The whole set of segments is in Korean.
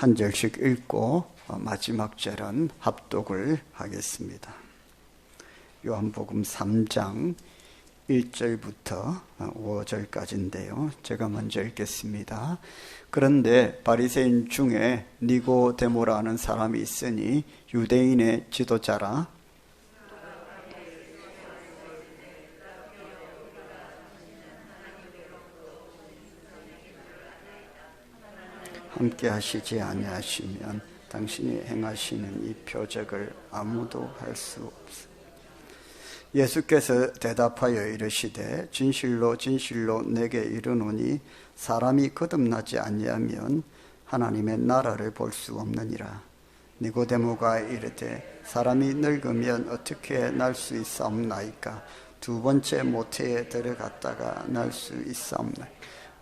한 절씩 읽고 마지막 절은 합독을 하겠습니다. 요한복음 3장 1절부터 5절까지인데요. 제가 먼저 읽겠습니다. 그런데 바리새인 중에 니고데모라는 사람이 있으니 유대인의 지도자라. 함께 하시지 아니하시면 당신이 행하시는 이 표적을 아무도 할 수 없습니다. 예수께서 대답하여 이르시되 진실로 진실로 내게 이르노니 사람이 거듭나지 아니하면 하나님의 나라를 볼 수 없느니라. 니고데모가 이르되 사람이 늙으면 어떻게 날 수 있사옵나이까? 두 번째 모태에 들어갔다가 날 수 있사옵나이까?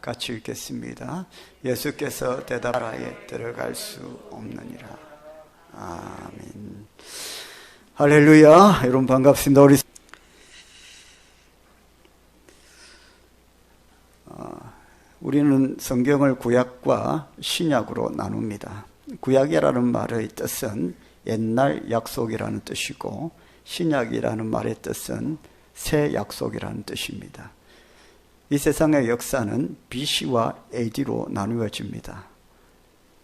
같이 읽겠습니다. 예수께서 대답하여 들어갈 수 없느니라. 아멘. 할렐루야. 여러분 반갑습니다. 우리는 성경을 구약과 신약으로 나눕니다. 구약이라는 말의 뜻은 옛날 약속이라는 뜻이고 신약이라는 말의 뜻은 새 약속이라는 뜻입니다. 이 세상의 역사는 BC와 AD로 나누어집니다.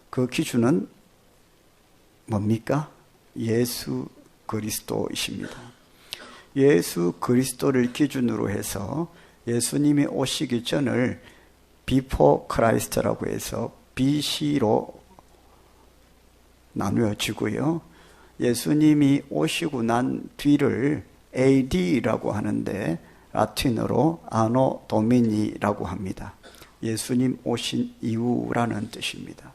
그 기준은 뭡니까? 예수 그리스도이십니다. 예수 그리스도를 기준으로 해서 예수님이 오시기 전을 Before Christ라고 해서 BC로 나누어지고요. 예수님이 오시고 난 뒤를 AD라고 하는데 라틴어로 아노 도미니라고 합니다. 예수님 오신 이후라는 뜻입니다.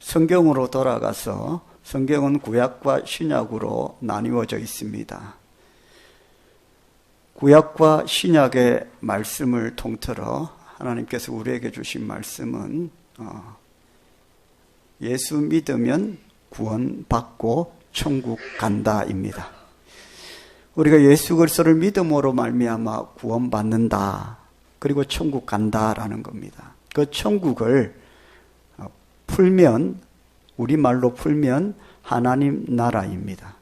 성경으로 돌아가서 성경은 구약과 신약으로 나뉘어져 있습니다. 구약과 신약의 말씀을 통틀어 하나님께서 우리에게 주신 말씀은 예수 믿으면 구원받고 천국 간다입니다. 우리가 예수 그리스도를 믿음으로 말미암아 구원받는다. 그리고 천국 간다라는 겁니다. 그 천국을 풀면 우리말로 풀면 하나님 나라입니다.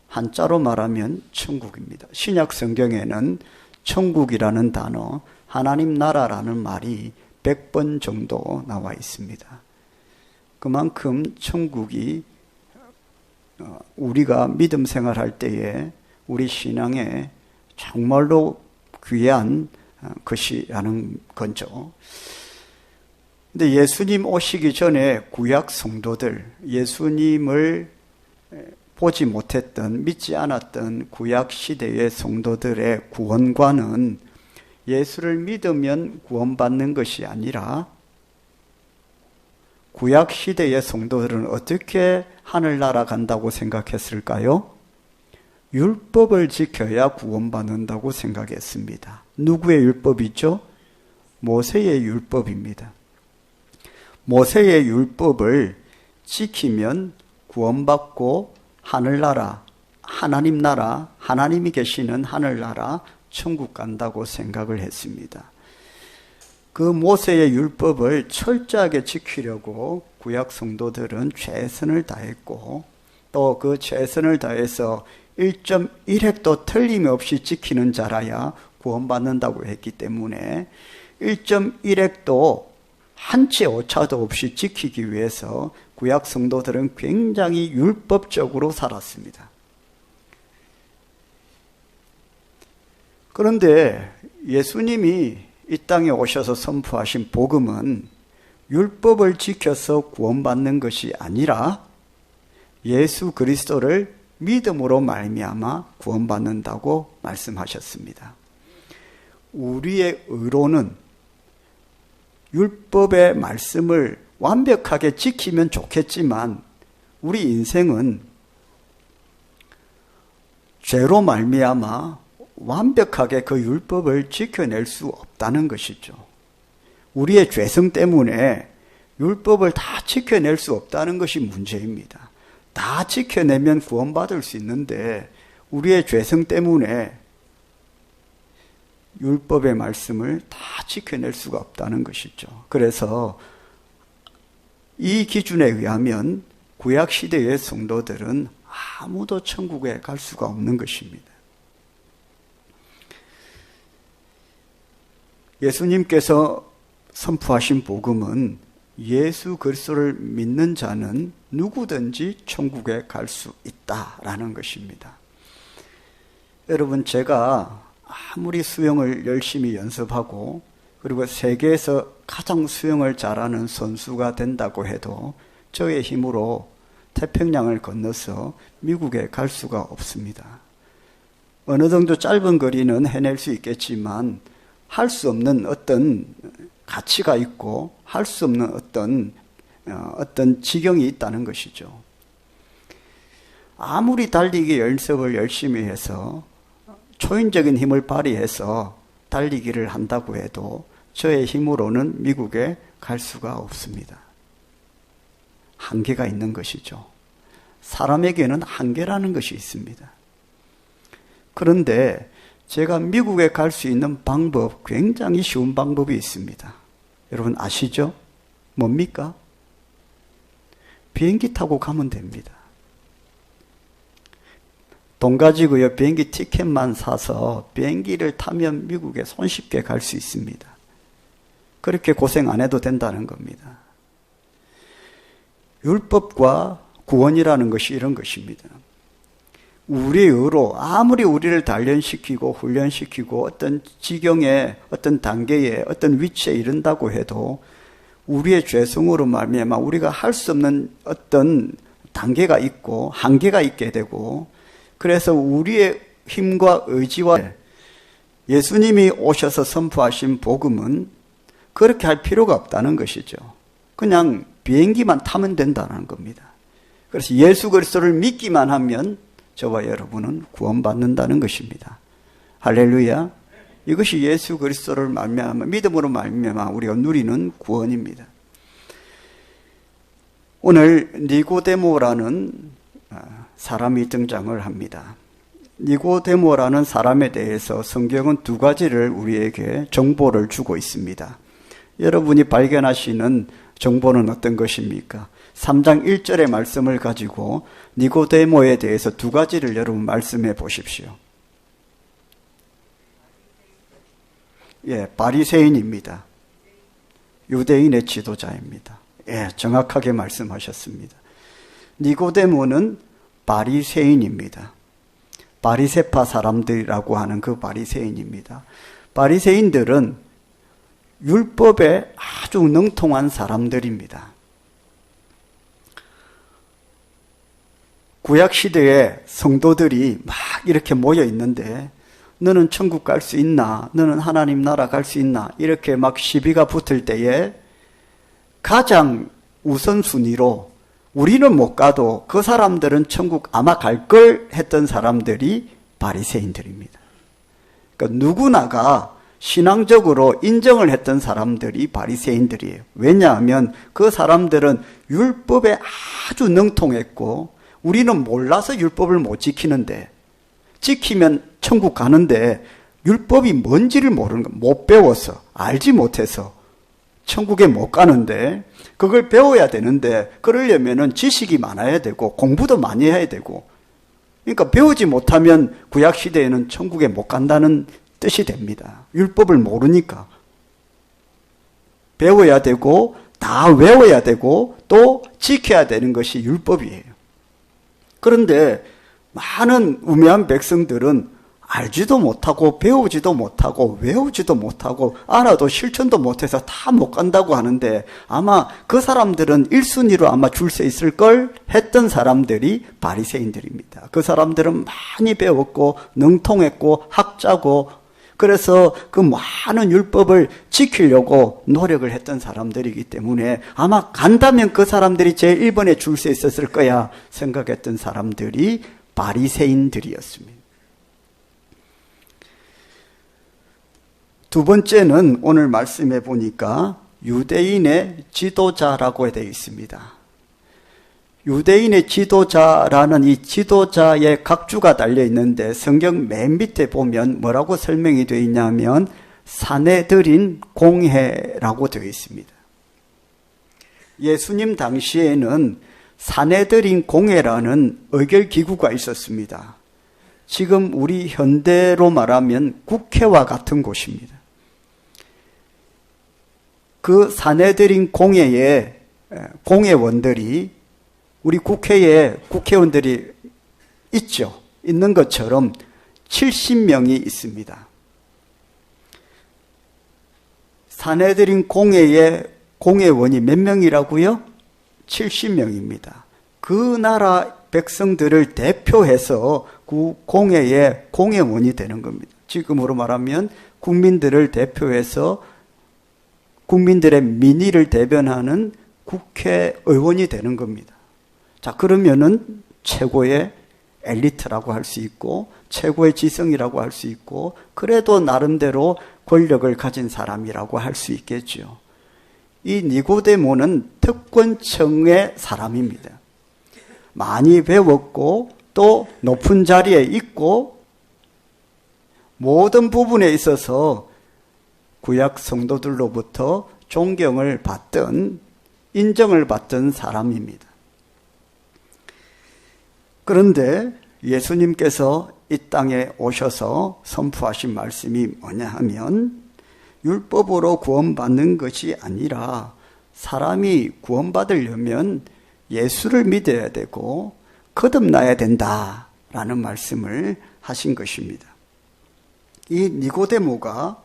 한자로 말하면 천국입니다. 신약 성경에는 천국이라는 단어, 하나님 나라라는 말이 100번 정도 나와 있습니다. 그만큼 천국이 우리가 믿음 생활할 때에 우리 신앙에 정말로 귀한 것이라는 거죠. 근데 예수님 오시기 전에 구약 성도들, 예수님을 보지 못했던, 믿지 않았던 구약 시대의 성도들의 구원관은 예수를 믿으면 구원받는 것이 아니라 구약 시대의 성도들은 어떻게 하늘나라 간다고 생각했을까요? 율법을 지켜야 구원받는다고 생각했습니다. 누구의 율법이죠? 모세의 율법입니다. 모세의 율법을 지키면 구원받고 하늘나라, 하나님 나라, 하나님이 계시는 하늘나라, 천국 간다고 생각을 했습니다. 그 모세의 율법을 철저하게 지키려고 구약 성도들은 최선을 다했고 또 그 최선을 다해서 1.1획도 틀림없이 지키는 자라야 구원받는다고 했기 때문에 1.1획도 한 채 오차도 없이 지키기 위해서 구약 성도들은 굉장히 율법적으로 살았습니다. 그런데 예수님이 이 땅에 오셔서 선포하신 복음은 율법을 지켜서 구원받는 것이 아니라 예수 그리스도를 믿음으로 말미암아 구원받는다고 말씀하셨습니다. 우리의 의로는 율법의 말씀을 완벽하게 지키면 좋겠지만 우리 인생은 죄로 말미암아 완벽하게 그 율법을 지켜낼 수 없다는 것이죠. 우리의 죄성 때문에 율법을 다 지켜낼 수 없다는 것이 문제입니다. 다 지켜내면 구원받을 수 있는데 우리의 죄성 때문에 율법의 말씀을 다 지켜낼 수가 없다는 것이죠. 그래서 이 기준에 의하면 구약 시대의 성도들은 아무도 천국에 갈 수가 없는 것입니다. 예수님께서 선포하신 복음은 예수 그리스도를 믿는 자는 누구든지 천국에 갈 수 있다라는 것입니다. 여러분, 제가 아무리 수영을 열심히 연습하고 그리고 세계에서 가장 수영을 잘하는 선수가 된다고 해도 저의 힘으로 태평양을 건너서 미국에 갈 수가 없습니다. 어느 정도 짧은 거리는 해낼 수 있겠지만 할 수 없는 어떤 가치가 있고 할 수 없는 어떤 지경이 있다는 것이죠. 아무리 달리기 연습을 열심히 해서 초인적인 힘을 발휘해서 달리기를 한다고 해도 저의 힘으로는 미국에 갈 수가 없습니다. 한계가 있는 것이죠. 사람에게는 한계라는 것이 있습니다. 그런데 제가 미국에 갈 수 있는 방법, 굉장히 쉬운 방법이 있습니다. 여러분 아시죠? 뭡니까? 비행기 타고 가면 됩니다. 돈 가지고요, 비행기 티켓만 사서 비행기를 타면 미국에 손쉽게 갈 수 있습니다. 그렇게 고생 안 해도 된다는 겁니다. 율법과 구원이라는 것이 이런 것입니다. 우리의 의로 아무리 우리를 단련시키고 훈련시키고 어떤 지경에 어떤 단계에 어떤 위치에 이른다고 해도 우리의 죄성으로 말미암아 우리가 할 수 없는 어떤 단계가 있고 한계가 있게 되고, 그래서 우리의 힘과 의지와 예수님이 오셔서 선포하신 복음은 그렇게 할 필요가 없다는 것이죠. 그냥 비행기만 타면 된다는 겁니다. 그래서 예수 그리스도를 믿기만 하면 저와 여러분은 구원받는다는 것입니다. 할렐루야. 이것이 예수 그리스도를 말미암아 믿음으로 말미암아 우리가 누리는 구원입니다. 오늘 니고데모라는 사람이 등장을 합니다. 니고데모라는 사람에 대해서 성경은 두 가지를 우리에게 정보를 주고 있습니다. 여러분이 발견하시는 정보는 어떤 것입니까? 3장 1절의 말씀을 가지고 니고데모에 대해서 두 가지를 여러분 말씀해 보십시오. 바리새인입니다. 유대인의 지도자입니다. 정확하게 말씀하셨습니다. 니고데모는 바리새인입니다. 바리새파 사람들이라고 하는 그 바리새인입니다. 바리새인들은 율법에 아주 능통한 사람들입니다. 구약시대에 성도들이 막 이렇게 모여 있는데 너는 천국 갈 수 있나? 너는 하나님 나라 갈 수 있나? 이렇게 막 시비가 붙을 때에 가장 우선순위로 우리는 못 가도 그 사람들은 천국 아마 갈 걸 했던 사람들이 바리새인들입니다. 그러니까 누구나가 신앙적으로 인정을 했던 사람들이 바리새인들이에요. 왜냐하면 그 사람들은 율법에 아주 능통했고 우리는 몰라서 율법을 못 지키는데, 지키면 천국 가는데 율법이 뭔지를 모르는 거, 못 배워서 알지 못해서 천국에 못 가는데, 그걸 배워야 되는데 그러려면은 지식이 많아야 되고 공부도 많이 해야 되고, 그러니까 배우지 못하면 구약 시대에는 천국에 못 간다는 뜻이 됩니다. 율법을 모르니까 배워야 되고 다 외워야 되고 또 지켜야 되는 것이 율법이에요. 그런데 많은 우매한 백성들은 알지도 못하고 배우지도 못하고 외우지도 못하고 알아도 실천도 못해서 다 못 간다고 하는데, 아마 그 사람들은 1순위로 아마 줄 서 있을 걸 했던 사람들이 바리새인들입니다. 그 사람들은 많이 배웠고 능통했고 학자고, 그래서 그 많은 율법을 지키려고 노력을 했던 사람들이기 때문에 아마 간다면 그 사람들이 제일 1번에 줄 서 있었을 거야 생각했던 사람들이 바리새인들이었습니다. 두 번째는 오늘 말씀해 보니까 유대인의 지도자라고 되어 있습니다. 유대인의 지도자라는 이 지도자의 각주가 달려 있는데 성경 맨 밑에 보면 뭐라고 설명이 되어 있냐면 사내들인 공회라고 되어 있습니다. 예수님 당시에는 사내들인 공회라는 의결기구가 있었습니다. 지금 우리 현대로 말하면 국회와 같은 곳입니다. 그 사내들인 공회에 공회원들이 우리 국회에 국회의원들이 있죠. 있는 것처럼 70명이 있습니다. 사내들인 공회의 공회원이 몇 명이라고요? 70명입니다. 그 나라 백성들을 대표해서 그 공회의 공회원이 되는 겁니다. 지금으로 말하면 국민들을 대표해서 국민들의 민의를 대변하는 국회의원이 되는 겁니다. 자, 그러면은 최고의 엘리트라고 할 수 있고 최고의 지성이라고 할 수 있고 그래도 나름대로 권력을 가진 사람이라고 할 수 있겠죠. 이 니고데모는 특권층의 사람입니다. 많이 배웠고 또 높은 자리에 있고 모든 부분에 있어서 구약 성도들로부터 존경을 받던 인정을 받던 사람입니다. 그런데 예수님께서 이 땅에 오셔서 선포하신 말씀이 뭐냐 하면 율법으로 구원받는 것이 아니라 사람이 구원받으려면 예수를 믿어야 되고 거듭나야 된다라는 말씀을 하신 것입니다. 이 니고데모가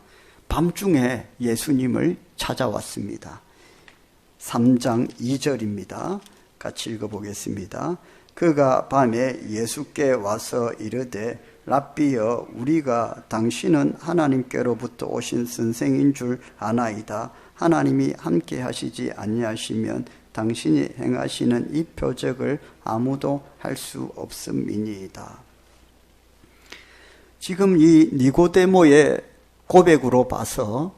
밤중에 예수님을 찾아왔습니다. 3장 2절입니다. 같이 읽어보겠습니다. 그가 밤에 예수께 와서 이르되 랍비여 우리가 당신은 하나님께로부터 오신 선생인 줄 아나이다. 하나님이 함께 하시지 아니하시면 당신이 행하시는 이 표적을 아무도 할 수 없음이니이다. 지금 이 니고데모의 고백으로 봐서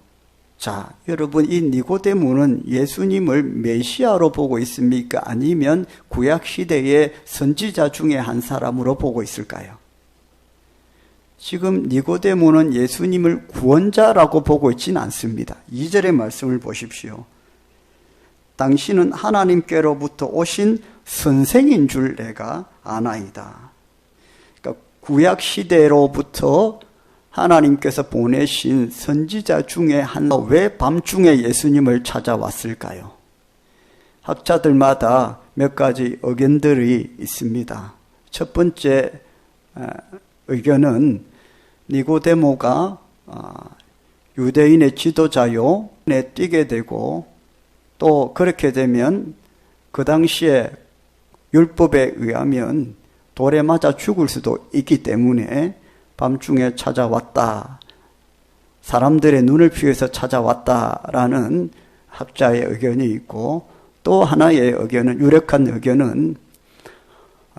자, 여러분 이 니고데모는 예수님을 메시아로 보고 있습니까? 아니면 구약 시대의 선지자 중에 한 사람으로 보고 있을까요? 지금 니고데모는 예수님을 구원자라고 보고 있지는 않습니다. 2절의 말씀을 보십시오. 당신은 하나님께로부터 오신 선생인 줄 내가 아나이다. 그러니까 구약 시대로부터 하나님께서 보내신 선지자 중에 왜 밤중에 예수님을 찾아왔을까요? 학자들마다 몇 가지 의견들이 있습니다. 첫 번째 의견은 니고데모가 유대인의 지도자요, 내 뛰게 되고 또 그렇게 되면 그 당시에 율법에 의하면 돌에 맞아 죽을 수도 있기 때문에 밤중에 찾아왔다. 사람들의 눈을 피해서 찾아왔다라는 학자의 의견이 있고 또 하나의 의견은 유력한 의견은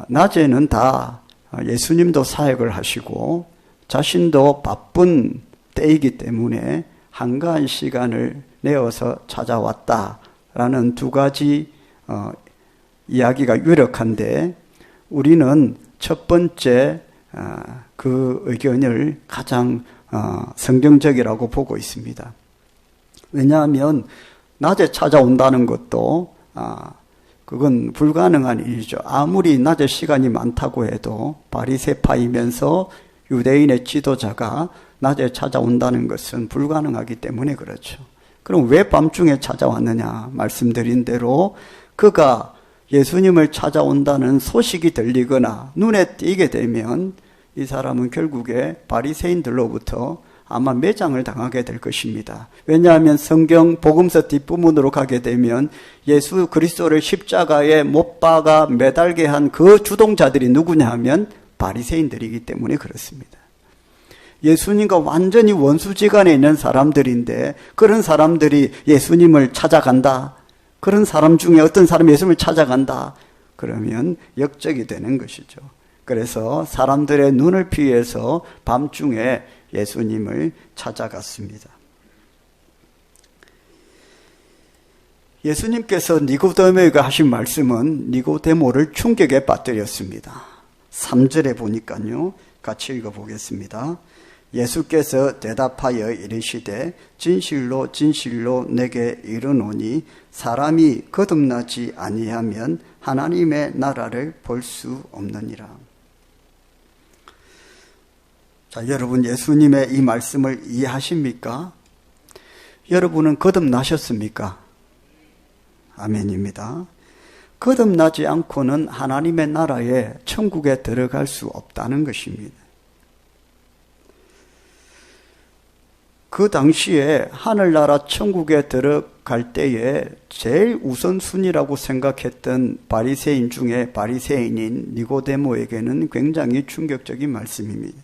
낮에는 다 예수님도 사역을 하시고 자신도 바쁜 때이기 때문에 한가한 시간을 내어서 찾아왔다라는 두 가지 이야기가 유력한데 우리는 첫 번째 그 의견을 가장 성경적이라고 보고 있습니다. 왜냐하면 낮에 찾아온다는 것도 그건 불가능한 일이죠. 아무리 낮에 시간이 많다고 해도 바리새파이면서 유대인의 지도자가 낮에 찾아온다는 것은 불가능하기 때문에 그렇죠. 그럼 왜 밤중에 찾아왔느냐? 말씀드린 대로 그가 예수님을 찾아온다는 소식이 들리거나 눈에 띄게 되면 이 사람은 결국에 바리새인들로부터 아마 매장을 당하게 될 것입니다. 왜냐하면 성경 복음서 뒷부분으로 가게 되면 예수 그리스도를 십자가에 못 박아 매달게 한 그 주동자들이 누구냐 하면 바리새인들이기 때문에 그렇습니다. 예수님과 완전히 원수지간에 있는 사람들인데 그런 사람들이 예수님을 찾아간다. 그런 사람 중에 어떤 사람이 예수님을 찾아간다. 그러면 역적이 되는 것이죠. 그래서 사람들의 눈을 피해서 밤중에 예수님을 찾아갔습니다. 예수님께서 니고데모에게 하신 말씀은 니고데모를 충격에 빠뜨렸습니다. 3절에 보니까요. 같이 읽어보겠습니다. 예수께서 대답하여 이르시되 진실로 진실로 내게 이르노니 사람이 거듭나지 아니하면 하나님의 나라를 볼 수 없느니라. 자, 여러분 예수님의 이 말씀을 이해하십니까? 여러분은 거듭나셨습니까? 아멘입니다. 거듭나지 않고는 하나님의 나라에 천국에 들어갈 수 없다는 것입니다. 그 당시에 하늘나라 천국에 들어갈 때에 제일 우선순위라고 생각했던 바리새인 중에 바리새인인 니고데모에게는 굉장히 충격적인 말씀입니다.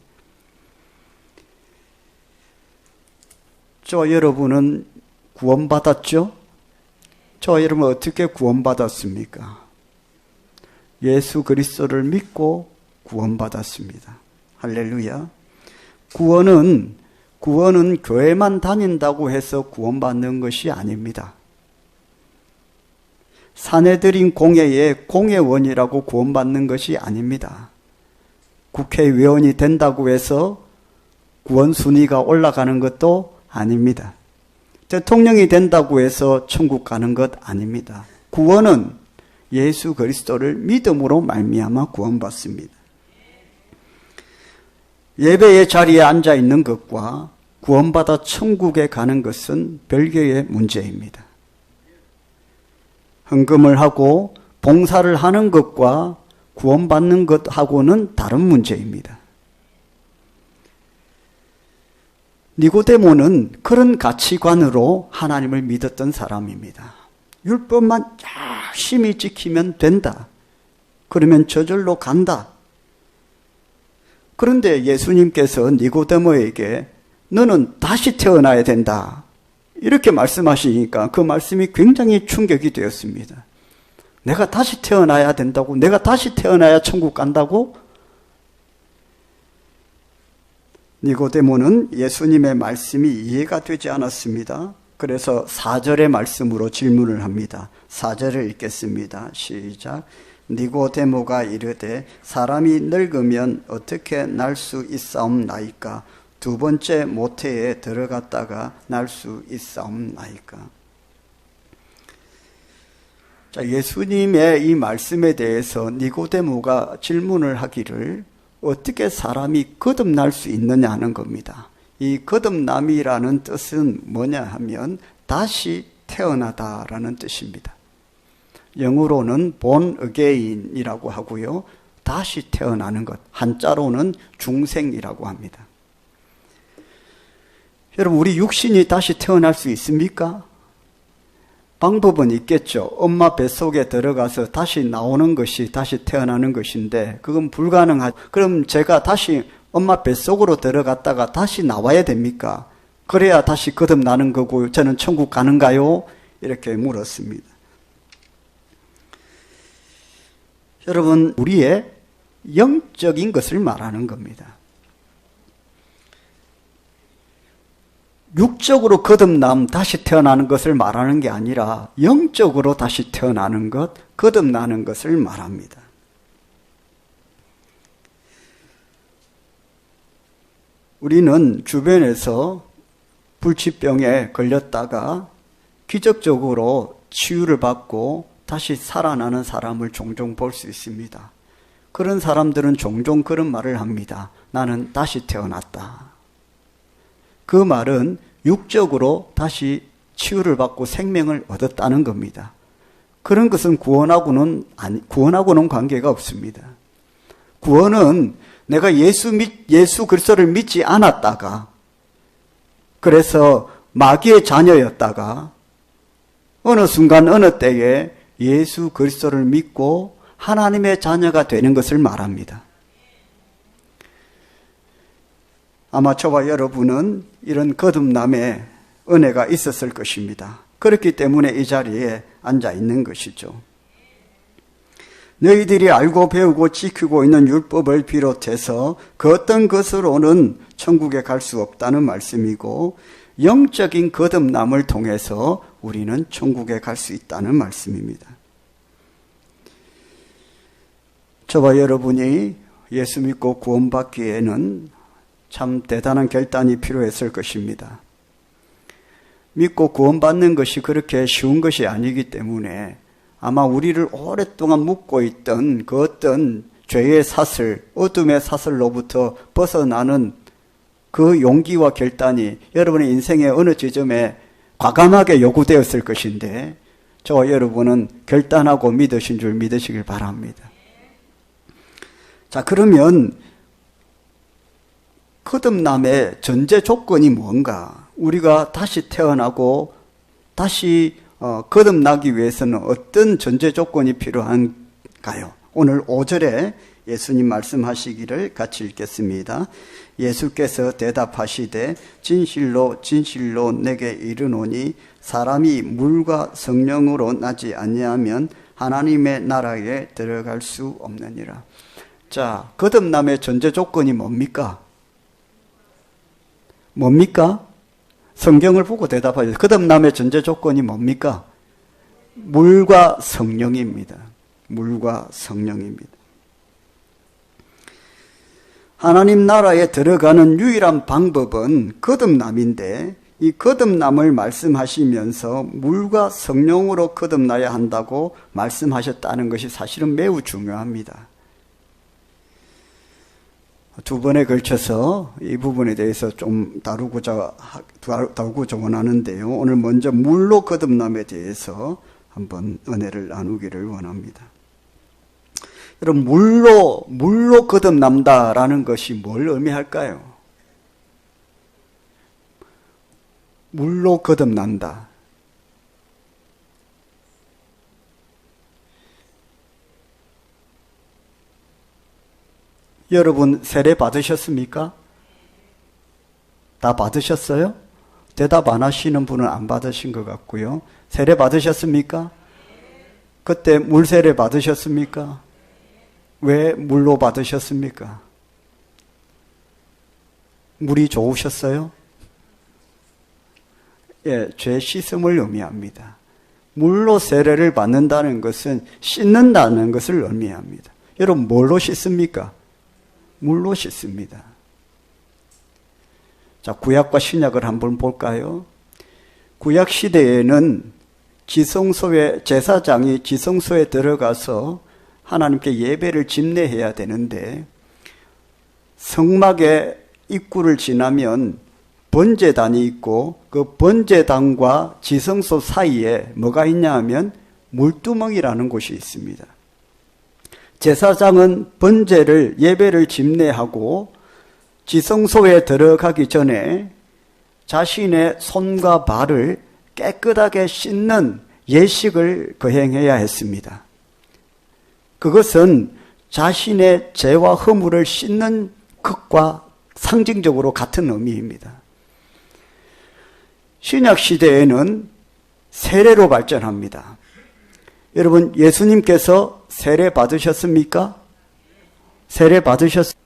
저와 여러분은 구원받았죠? 저와 여러분 어떻게 구원받았습니까? 예수 그리스도를 믿고 구원받았습니다. 할렐루야. 구원은 교회만 다닌다고 해서 구원받는 것이 아닙니다. 사내들인 공회의 공회원이라고 구원받는 것이 아닙니다. 국회의원이 된다고 해서 구원 순위가 올라가는 것도 아닙니다. 대통령이 된다고 해서 천국 가는 것 아닙니다. 구원은 예수 그리스도를 믿음으로 말미암아 구원받습니다. 예배의 자리에 앉아 있는 것과 구원받아 천국에 가는 것은 별개의 문제입니다. 헌금을 하고 봉사를 하는 것과 구원받는 것하고는 다른 문제입니다. 니고데모는 그런 가치관으로 하나님을 믿었던 사람입니다. 율법만 열심히 지키면 된다. 그러면 저절로 간다. 그런데 예수님께서 니고데모에게 너는 다시 태어나야 된다. 이렇게 말씀하시니까 그 말씀이 굉장히 충격이 되었습니다. 내가 다시 태어나야 된다고? 내가 다시 태어나야 천국 간다고? 니고데모는 예수님의 말씀이 이해가 되지 않았습니다. 그래서 4절의 말씀으로 질문을 합니다. 4절을 읽겠습니다. 시작. 니고데모가 이르되 사람이 늙으면 어떻게 날 수 있사옵나이까? 두 번째 모태에 들어갔다가 날 수 있사옵나이까? 자, 예수님의 이 말씀에 대해서 니고데모가 질문을 하기를 어떻게 사람이 거듭날 수 있느냐 하는 겁니다. 이 거듭남이라는 뜻은 뭐냐 하면 다시 태어나다라는 뜻입니다. 영어로는 born again이라고 하고요. 다시 태어나는 것, 한자로는 중생이라고 합니다. 여러분, 우리 육신이 다시 태어날 수 있습니까? 방법은 있겠죠. 엄마 뱃속에 들어가서 다시 나오는 것이 다시 태어나는 것인데 그건 불가능하죠. 그럼 제가 다시 엄마 뱃속으로 들어갔다가 다시 나와야 됩니까? 그래야 다시 거듭나는 거고 저는 천국 가는가요? 이렇게 물었습니다. 여러분, 우리의 영적인 것을 말하는 겁니다. 육적으로 거듭남, 다시 태어나는 것을 말하는 게 아니라 영적으로 다시 태어나는 것, 거듭나는 것을 말합니다. 우리는 주변에서 불치병에 걸렸다가 기적적으로 치유를 받고 다시 살아나는 사람을 종종 볼 수 있습니다. 그런 사람들은 종종 그런 말을 합니다. 나는 다시 태어났다. 그 말은 육적으로 다시 치유를 받고 생명을 얻었다는 겁니다. 그런 것은 구원하고는 관계가 없습니다. 구원은 내가 예수 그리스도를 믿지 않았다가, 그래서 마귀의 자녀였다가 어느 순간 어느 때에 예수 그리스도를 믿고 하나님의 자녀가 되는 것을 말합니다. 아마 저와 여러분은 이런 거듭남의 은혜가 있었을 것입니다. 그렇기 때문에 이 자리에 앉아 있는 것이죠. 너희들이 알고 배우고 지키고 있는 율법을 비롯해서 그 어떤 것으로는 천국에 갈 수 없다는 말씀이고, 영적인 거듭남을 통해서 우리는 천국에 갈 수 있다는 말씀입니다. 저와 여러분이 예수 믿고 구원받기에는 참 대단한 결단이 필요했을 것입니다. 믿고 구원받는 것이 그렇게 쉬운 것이 아니기 때문에 아마 우리를 오랫동안 묶고 있던 그 어떤 죄의 사슬, 어둠의 사슬로부터 벗어나는 그 용기와 결단이 여러분의 인생의 어느 지점에 과감하게 요구되었을 것인데 저와 여러분은 결단하고 믿으신 줄 믿으시길 바랍니다. 자, 그러면 거듭남의 전제 조건이 뭔가? 우리가 다시 태어나고 다시 거듭나기 위해서는 어떤 전제 조건이 필요한가요? 오늘 5절에 예수님 말씀하시기를 같이 읽겠습니다. 예수께서 대답하시되 진실로 진실로 내게 이르노니 사람이 물과 성령으로 나지 아니하면 하나님의 나라에 들어갈 수 없느니라. 자, 거듭남의 전제 조건이 뭡니까? 뭡니까? 성경을 보고 대답하세요. 거듭남의 전제 조건이 뭡니까? 물과 성령입니다. 물과 성령입니다. 하나님 나라에 들어가는 유일한 방법은 거듭남인데 이 거듭남을 말씀하시면서 물과 성령으로 거듭나야 한다고 말씀하셨다는 것이 사실은 매우 중요합니다. 두 번에 걸쳐서 이 부분에 대해서 좀 다루고자 원하는데요. 오늘 먼저 물로 거듭남에 대해서 한번 은혜를 나누기를 원합니다. 여러분, 물로 거듭남다라는 것이 뭘 의미할까요? 물로 거듭난다. 여러분 세례 받으셨습니까? 다 받으셨어요? 대답 안 하시는 분은 안 받으신 것 같고요. 세례 받으셨습니까? 그때 물 세례 받으셨습니까? 왜 물로 받으셨습니까? 물이 좋으셨어요? 예, 죄 씻음을 의미합니다. 물로 세례를 받는다는 것은 씻는다는 것을 의미합니다. 여러분 뭘로 씻습니까? 물로 씻습니다. 자, 구약과 신약을 한번 볼까요? 구약 시대에는 제사장이 지성소에 들어가서 하나님께 예배를 집례해야 되는데 성막의 입구를 지나면 번제단이 있고 그 번제단과 지성소 사이에 뭐가 있냐 하면 물두멍이라는 곳이 있습니다. 제사장은 번제를 예배를 집례하고 지성소에 들어가기 전에 자신의 손과 발을 깨끗하게 씻는 예식을 거행해야 했습니다. 그것은 자신의 죄와 허물을 씻는 것과 상징적으로 같은 의미입니다. 신약 시대에는 세례로 발전합니다. 여러분 예수님께서 세례 받으셨습니까? 세례 받으셨습니까?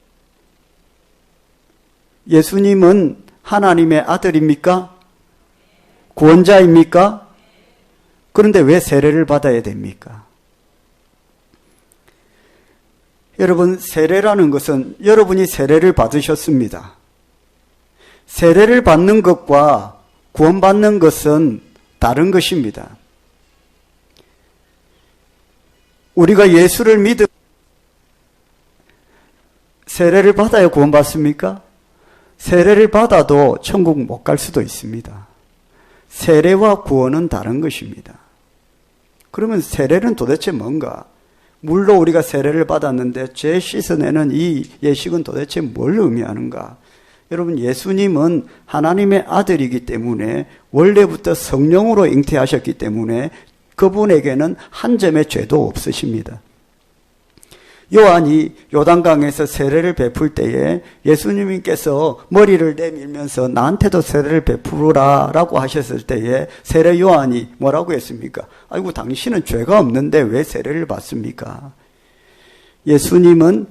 예수님은 하나님의 아들입니까? 구원자입니까? 그런데 왜 세례를 받아야 됩니까? 여러분 세례라는 것은 여러분이 세례를 받으셨습니다. 세례를 받는 것과 구원받는 것은 다른 것입니다. 우리가 예수를 믿어 세례를 받아야 구원받습니까? 세례를 받아도 천국 못 갈 수도 있습니다. 세례와 구원은 다른 것입니다. 그러면 세례는 도대체 뭔가? 물로 우리가 세례를 받았는데 죄 씻어내는 이 예식은 도대체 뭘 의미하는가? 여러분 예수님은 하나님의 아들이기 때문에 원래부터 성령으로 잉태하셨기 때문에 그분에게는 한 점의 죄도 없으십니다. 요한이 요단강에서 세례를 베풀 때에 예수님께서 머리를 내밀면서 나한테도 세례를 베푸라라고 하셨을 때에 세례 요한이 뭐라고 했습니까? 아이고 당신은 죄가 없는데 왜 세례를 받습니까? 예수님은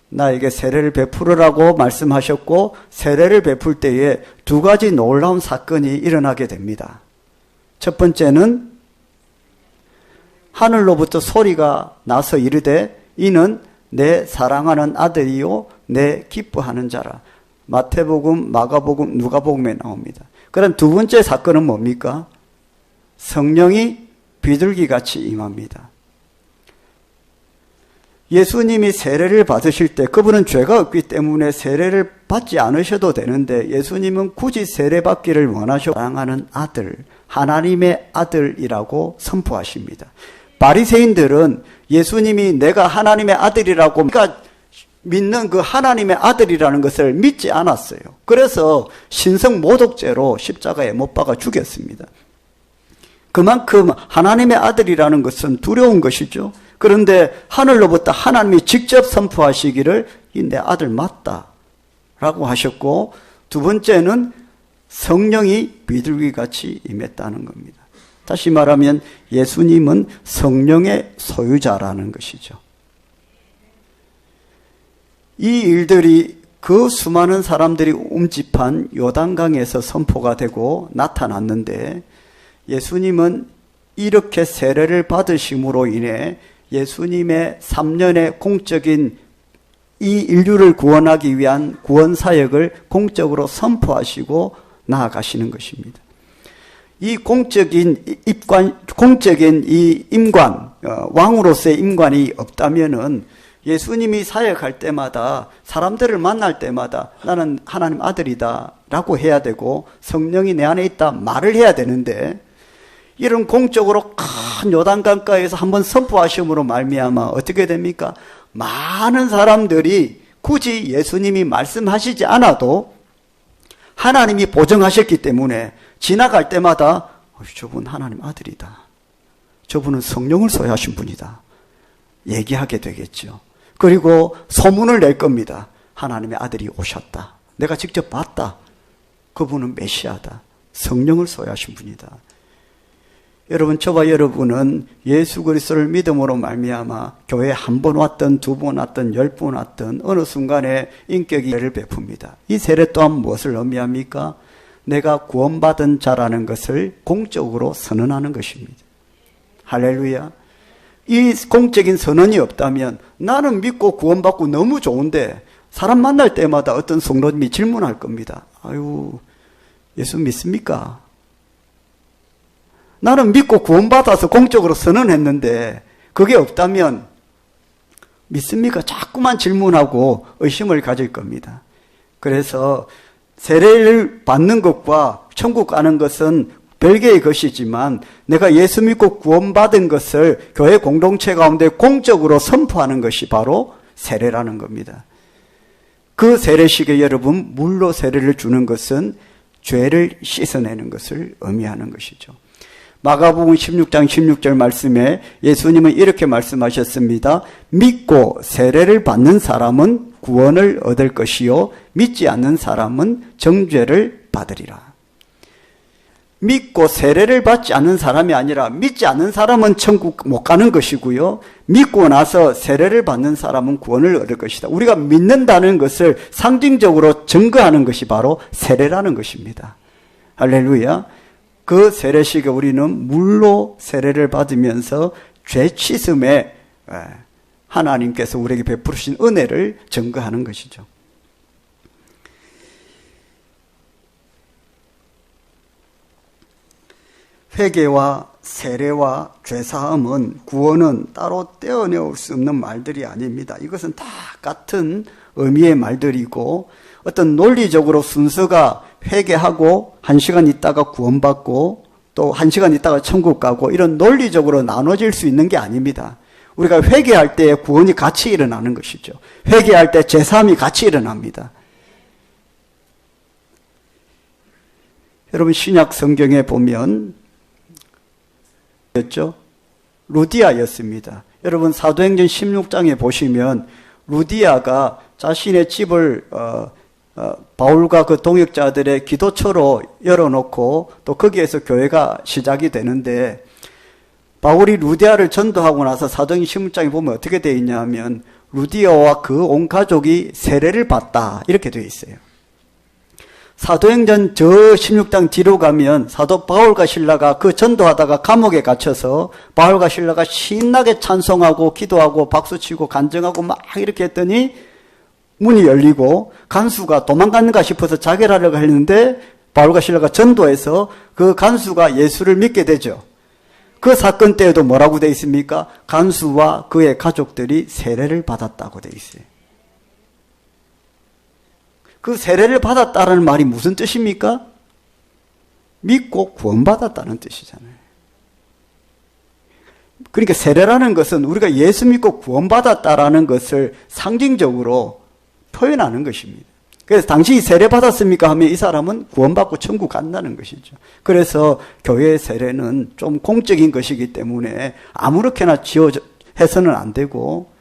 나에게 세례를 베푸라고 말씀하셨고 세례를 베풀 때에 두 가지 놀라운 사건이 일어나게 됩니다. 첫 번째는 하늘로부터 소리가 나서 이르되 이는 내 사랑하는 아들이요 내 기뻐하는 자라. 마태복음, 마가복음, 누가복음에 나옵니다. 그럼 두 번째 사건은 뭡니까? 성령이 비둘기같이 임합니다. 예수님이 세례를 받으실 때 그분은 죄가 없기 때문에 세례를 받지 않으셔도 되는데 예수님은 굳이 세례 받기를 원하셔 사랑하는 아들, 하나님의 아들이라고 선포하십니다. 바리새인들은 예수님이 내가 하나님의 아들이라고 믿는 그 하나님의 아들이라는 것을 믿지 않았어요. 그래서 신성 모독죄로 십자가에 못 박아 죽였습니다. 그만큼 하나님의 아들이라는 것은 두려운 것이죠. 그런데 하늘로부터 하나님이 직접 선포하시기를 이 내 아들 맞다 라고 하셨고, 두 번째는 성령이 비둘기같이 임했다는 겁니다. 다시 말하면 예수님은 성령의 소유자라는 것이죠. 이 일들이 그 수많은 사람들이 움집한 요단강에서 선포가 되고 나타났는데, 예수님은 이렇게 세례를 받으심으로 인해 예수님의 3년의 공적인 이 인류를 구원하기 위한 구원 사역을 공적으로 선포하시고 나아가시는 것입니다. 이 공적인 이 임관, 왕으로서의 임관이 없다면은 예수님이 사역할 때마다 사람들을 만날 때마다 나는 하나님 아들이다 라고 해야 되고 성령이 내 안에 있다 말을 해야 되는데, 이런 공적으로 큰 요단강가에서 한번 선포하심으로 말미암아 어떻게 됩니까? 많은 사람들이 굳이 예수님이 말씀하시지 않아도 하나님이 보정하셨기 때문에 지나갈 때마다 저분 하나님 아들이다, 저분은 성령을 소유하신 분이다 얘기하게 되겠죠. 그리고 소문을 낼 겁니다. 하나님의 아들이 오셨다, 내가 직접 봤다, 그분은 메시아다, 성령을 소유하신 분이다. 여러분, 저와 여러분은 예수 그리스도를 믿음으로 말미암아 교회에 한 번 왔든 두 번 왔든 10번 왔든 어느 순간에 인격이 세례를 베풉니다. 이 세례 또한 무엇을 의미합니까? 내가 구원받은 자라는 것을 공적으로 선언하는 것입니다. 할렐루야. 이 공적인 선언이 없다면 나는 믿고 구원받고 너무 좋은데 사람 만날 때마다 어떤 성도님이 질문할 겁니다. 아유, 예수 믿습니까? 나는 믿고 구원받아서 공적으로 선언했는데 그게 없다면 믿습니까? 자꾸만 질문하고 의심을 가질 겁니다. 그래서 세례를 받는 것과 천국 가는 것은 별개의 것이지만 내가 예수 믿고 구원받은 것을 교회 공동체 가운데 공적으로 선포하는 것이 바로 세례라는 겁니다. 그 세례식에 여러분, 물로 세례를 주는 것은 죄를 씻어내는 것을 의미하는 것이죠. 마가복음 16장 16절 말씀에 예수님은 이렇게 말씀하셨습니다. 믿고 세례를 받는 사람은 구원을 얻을 것이요 믿지 않는 사람은 정죄를 받으리라. 믿고 세례를 받지 않는 사람이 아니라 믿지 않는 사람은 천국 못 가는 것이고요, 믿고 나서 세례를 받는 사람은 구원을 얻을 것이다. 우리가 믿는다는 것을 상징적으로 증거하는 것이 바로 세례라는 것입니다. 할렐루야. 그 세례식에 우리는 물로 세례를 받으면서 죄 씻음에 하나님께서 우리에게 베푸신 은혜를 증거하는 것이죠. 회개와 세례와 죄사함은, 구원은 따로 떼어내올 수 없는 말들이 아닙니다. 이것은 다 같은 의미의 말들이고, 어떤 논리적으로 순서가 회개하고 1시간 있다가 구원받고 또 1시간 있다가 천국 가고 이런 논리적으로 나눠질 수 있는 게 아닙니다. 우리가 회개할 때 구원이 같이 일어나는 것이죠. 회개할 때 제사함이 같이 일어납니다. 여러분, 신약 성경에 보면 루디아였습니다. 여러분, 사도행전 16장에 보시면 루디아가 자신의 집을 바울과 그 동역자들의 기도처로 열어놓고 또 거기에서 교회가 시작이 되는데, 바울이 루디아를 전도하고 나서 사도행전 16장에 보면 어떻게 되어 있냐면 루디아와 그 온 가족이 세례를 받다 이렇게 되어 있어요. 사도행전 저 16장 뒤로 가면 사도 바울과 실라가 그 전도하다가 감옥에 갇혀서 바울과 실라가 신나게 찬송하고 기도하고 박수치고 간증하고 막 이렇게 했더니 문이 열리고 간수가 도망갔는가 싶어서 자결하려고 했는데 바울과 실라가 전도해서 그 간수가 예수를 믿게 되죠. 그 사건 때에도 뭐라고 되어 있습니까? 간수와 그의 가족들이 세례를 받았다고 되어 있어요. 그 세례를 받았다는 말이 무슨 뜻입니까? 믿고 구원받았다는 뜻이잖아요. 그러니까 세례라는 것은 우리가 예수 믿고 구원받았다라는 것을 상징적으로 표현하는 것입니다. 그래서 당신이 세례 받았습니까 하면 이 사람은 구원받고 천국 간다는 것이죠. 그래서 교회 세례는 좀 공적인 것이기 때문에 아무렇게나 해서는 안 되고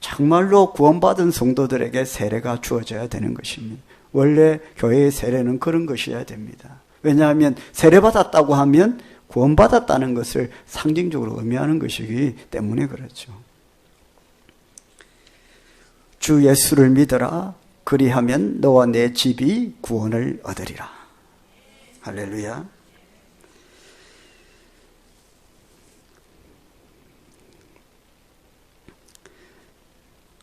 정말로 구원받은 성도들에게 세례가 주어져야 되는 것입니다. 원래 교회의 세례는 그런 것이어야 됩니다. 왜냐하면 세례 받았다고 하면 구원받았다는 것을 상징적으로 의미하는 것이기 때문에 그렇죠. 주 예수를 믿어라. 그리하면 너와 내 집이 구원을 얻으리라. 할렐루야.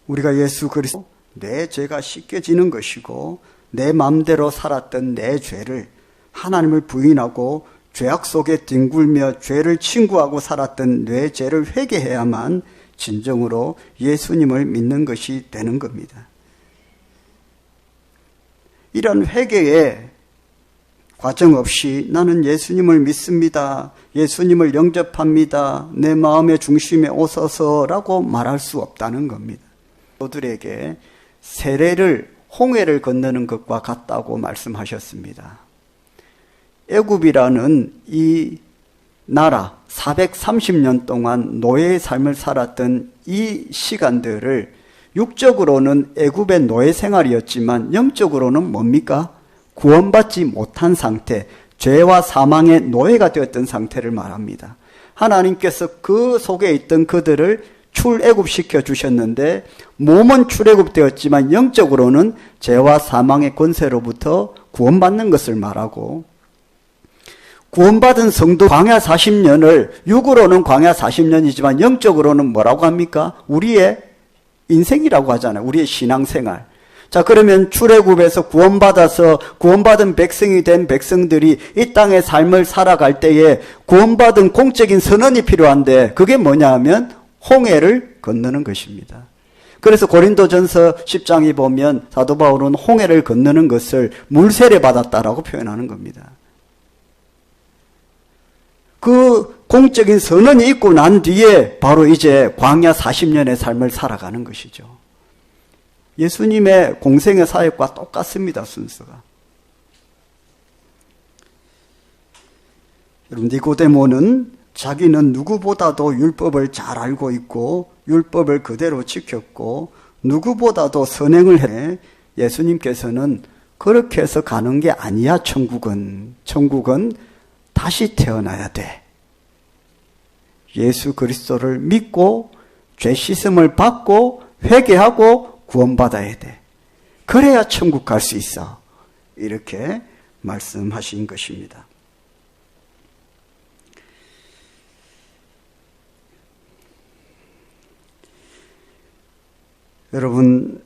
우리가 예수 그리스도 내 죄가 씻겨지는 것이고 내 마음대로 살았던 내 죄를 하나님을 부인하고 죄악 속에 뒹굴며 죄를 친구하고 살았던 내 죄를 회개해야만 진정으로 예수님을 믿는 것이 되는 겁니다. 이런 회개의 과정 없이 나는 예수님을 믿습니다. 예수님을 영접합니다. 내 마음의 중심에 오소서라고 말할 수 없다는 겁니다. 저들에게 세례를 홍해를 건너는 것과 같다고 말씀하셨습니다. 애굽이라는 이 나라 430년 동안 노예의 삶을 살았던 이 시간들을 육적으로는 애굽의 노예 생활이었지만 영적으로는 뭡니까? 구원받지 못한 상태, 죄와 사망의 노예가 되었던 상태를 말합니다. 하나님께서 그 속에 있던 그들을 출애굽시켜 주셨는데 몸은 출애굽되었지만 영적으로는 죄와 사망의 권세로부터 구원받는 것을 말하고 구원받은 성도 광야 40년을 육으로는 광야 40년이지만 영적으로는 뭐라고 합니까? 우리의 인생이라고 하잖아요. 우리의 신앙생활. 자, 그러면 출애굽에서 구원받아서 구원받은 백성이 된 백성들이 이 땅의 삶을 살아갈 때에 구원받은 공적인 선언이 필요한데 그게 뭐냐 하면 홍해를 건너는 것입니다. 그래서 고린도전서 10장에 보면 사도 바울은 홍해를 건너는 것을 물세례 받았다라고 표현하는 겁니다. 그 공적인 선언이 있고 난 뒤에 바로 이제 광야 40년의 삶을 살아가는 것이죠. 예수님의 공생의 사역과 똑같습니다, 순서가. 여러분, 니고데모는 자기는 누구보다도 율법을 잘 알고 있고 율법을 그대로 지켰고 누구보다도 선행을 해. 예수님께서는 그렇게 해서 가는 게 아니야. 천국은 다시 태어나야 돼. 예수 그리스도를 믿고 죄 씻음을 받고 회개하고 구원받아야 돼. 그래야 천국 갈 수 있어. 이렇게 말씀하신 것입니다. 여러분,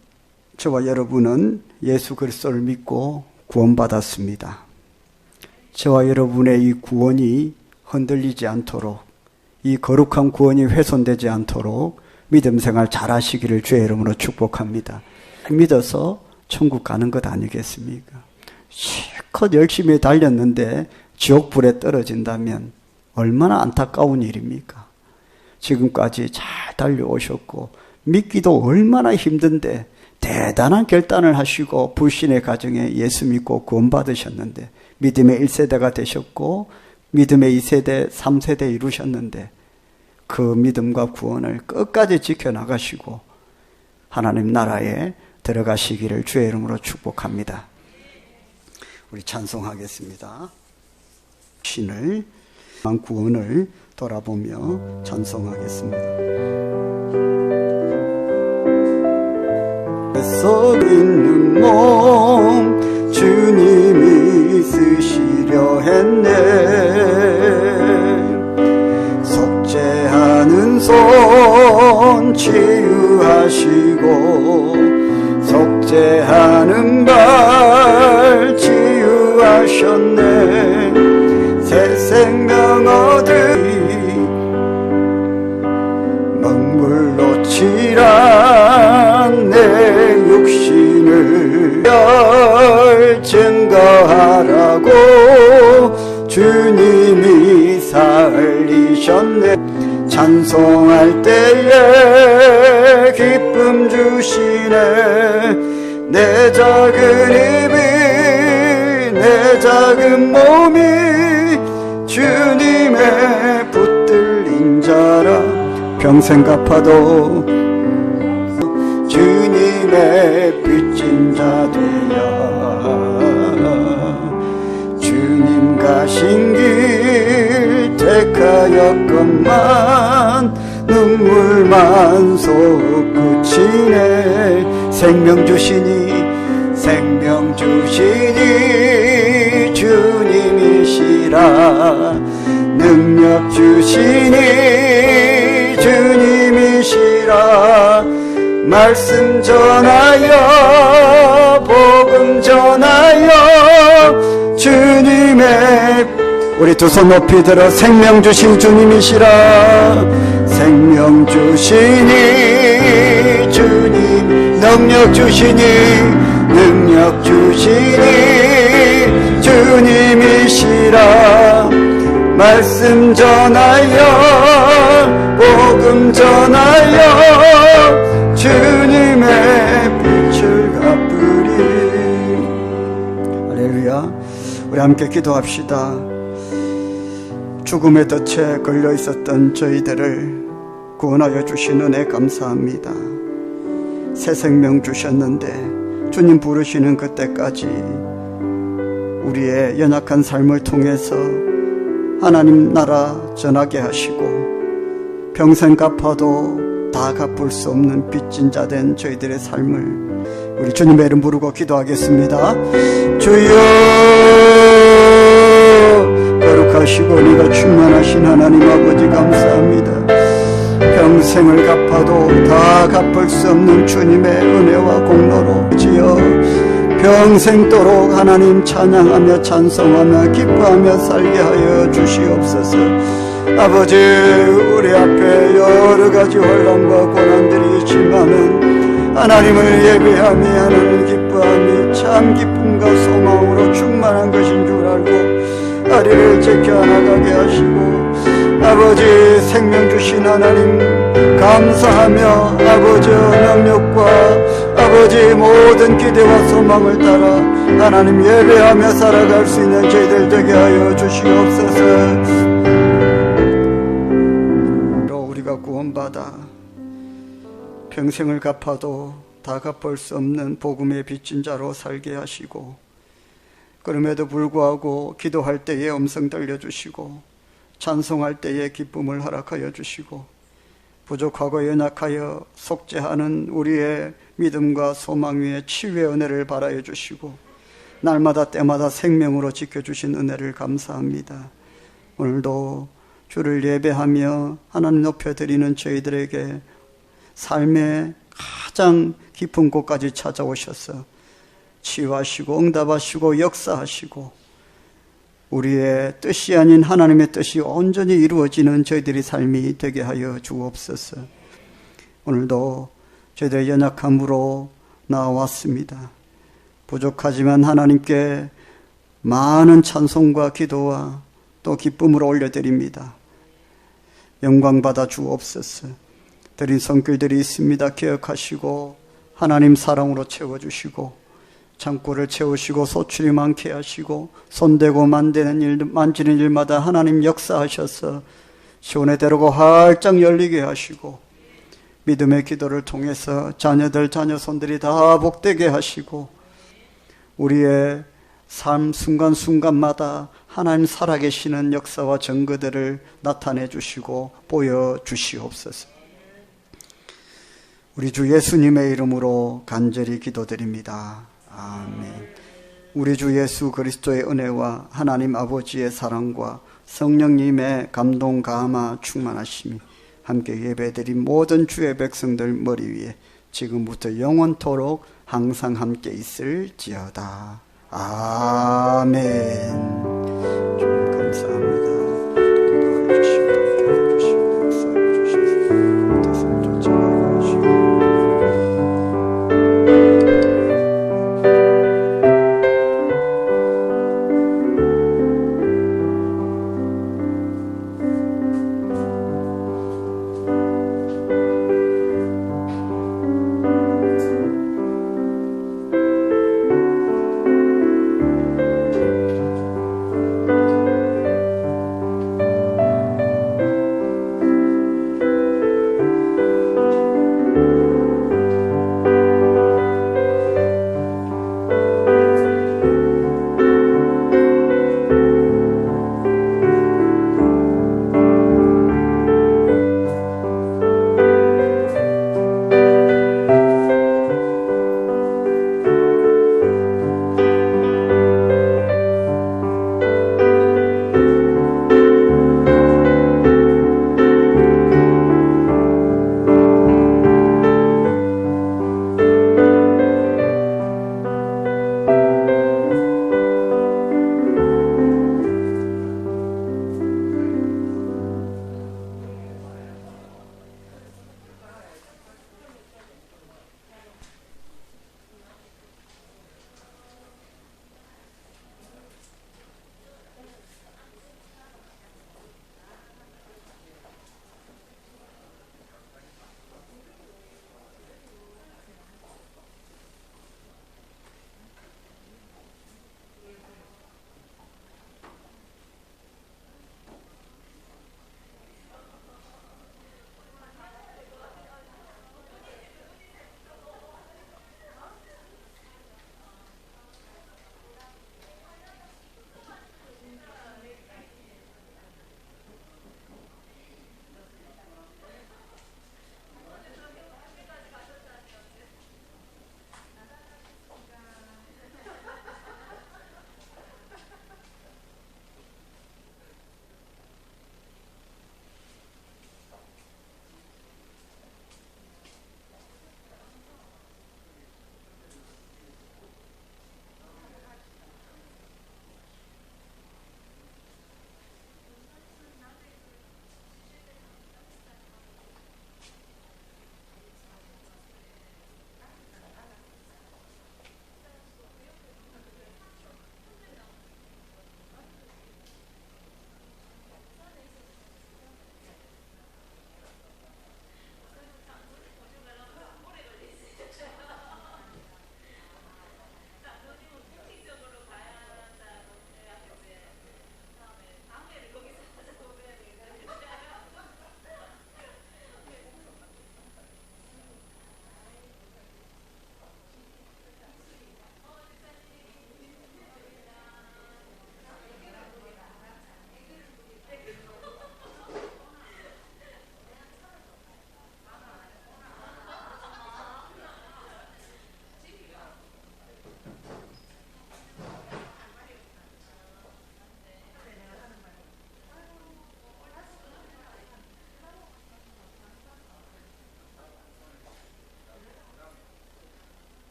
저와 여러분은 예수 그리스도를 믿고 구원받았습니다. 저와 여러분의 이 구원이 흔들리지 않도록, 이 거룩한 구원이 훼손되지 않도록 믿음 생활 잘 하시기를 주의 이름으로 축복합니다. 믿어서 천국 가는 것 아니겠습니까? 실컷 열심히 달렸는데 지옥불에 떨어진다면 얼마나 안타까운 일입니까? 지금까지 잘 달려오셨고 믿기도 얼마나 힘든데 대단한 결단을 하시고 불신의 가정에 예수 믿고 구원받으셨는데 믿음의 1세대가 되셨고 믿음의 2세대, 3세대 이루셨는데 그 믿음과 구원을 끝까지 지켜나가시고 하나님 나라에 들어가시기를 주의 이름으로 축복합니다. 우리 찬송하겠습니다. 신을 구원을 돌아보며 찬송하겠습니다. 서 있는 몸 주님이 쓰시려 했네. 속죄하는 손 치유하시고 속죄하는 발 치유하셨네. 새 생명 얻으리 먹물로 칠한 내 육신을 증거하라고 주님이 살리셨네. 찬송할 때에 기쁨 주시네. 내 작은 입이 내 작은 몸이 주님의 붙들린 자라. 평생 갚아도 주님의 빚진 자 되어 주님 가신 길 택하였건만 눈물만 솟구치네. 생명 주시니 주님이시라. 능력 주시니 주님이시라. 말씀 전하여 복음 전하여 주님의 우리 두 손 높이 들어 생명 주신 주님이시라. 생명 주시니 주님 능력 주시니 능력 주시니 주님이시라. 말씀 전하여 복음 전하여 주님의 빛을 갚으리. 할렐루야. 우리 함께 기도합시다. 죽음의 덫에 걸려 있었던 저희들을 구원하여 주신 은혜 감사합니다. 새 생명 주셨는데 주님 부르시는 그때까지 우리의 연약한 삶을 통해서 하나님 나라 전하게 하시고 평생 갚아도 다 갚을 수 없는 빚진 자 된 저희들의 삶을 우리 주님의 이름 부르고 기도하겠습니다. 주여 거룩하시고 네가 충만하신 하나님 아버지 감사합니다. 평생을 갚아도 다 갚을 수 없는 주님의 은혜와 공로로 지어 평생도록 하나님 찬양하며 찬송하며 기뻐하며 살게 하여 주시옵소서. 아버지 우리 앞에 여러 가지 혼란과 고난들이 있지만은 하나님을 예배하며 하나님 기뻐하며 참 기쁨과 소망으로 충만한 것인 줄 알고 아리를 지켜나가게 하시고 아버지 생명 주신 하나님 감사하며 아버지 능력과 아버지 모든 기대와 소망을 따라 하나님 예배하며 살아갈 수 있는 저희들 되게 하여 주시옵소서. 우리가 구원받아 평생을 갚아도 다 갚을 수 없는 복음의 빚진 자로 살게 하시고 그럼에도 불구하고 기도할 때에 음성 들려주시고 찬송할 때에 기쁨을 허락하여 주시고 부족하고 연약하여 속죄하는 우리의 믿음과 소망 위에 치유의 은혜를 발하여 주시고 날마다 때마다 생명으로 지켜주신 은혜를 감사합니다. 오늘도 주를 예배하며 하나님 높여드리는 저희들에게 삶의 가장 깊은 곳까지 찾아오셔서 치유하시고 응답하시고 역사하시고 우리의 뜻이 아닌 하나님의 뜻이 온전히 이루어지는 저희들의 삶이 되게 하여 주옵소서. 오늘도 저희들의 연약함으로 나왔습니다. 부족하지만 하나님께 많은 찬송과 기도와 또 기쁨으로 올려드립니다. 영광 받아 주옵소서. 드린 손길들이 있습니다. 기억하시고 하나님 사랑으로 채워주시고 창고를 채우시고 소출이 많게 하시고 손대고 만지는 일마다 하나님 역사하셔서 시온의 대로가 활짝 열리게 하시고 믿음의 기도를 통해서 자녀들 자녀손들이 다 복되게 하시고 우리의 삶 순간순간마다 하나님 살아계시는 역사와 증거들을 나타내 주시고 보여주시옵소서. 우리 주 예수님의 이름으로 간절히 기도드립니다. 아멘. 우리 주 예수 그리스도의 은혜와 하나님 아버지의 사랑과 성령님의 감동 감화 충만하심이 함께 예배드린 모든 주의 백성들 머리 위에 지금부터 영원토록 항상 함께 있을지어다. 아멘.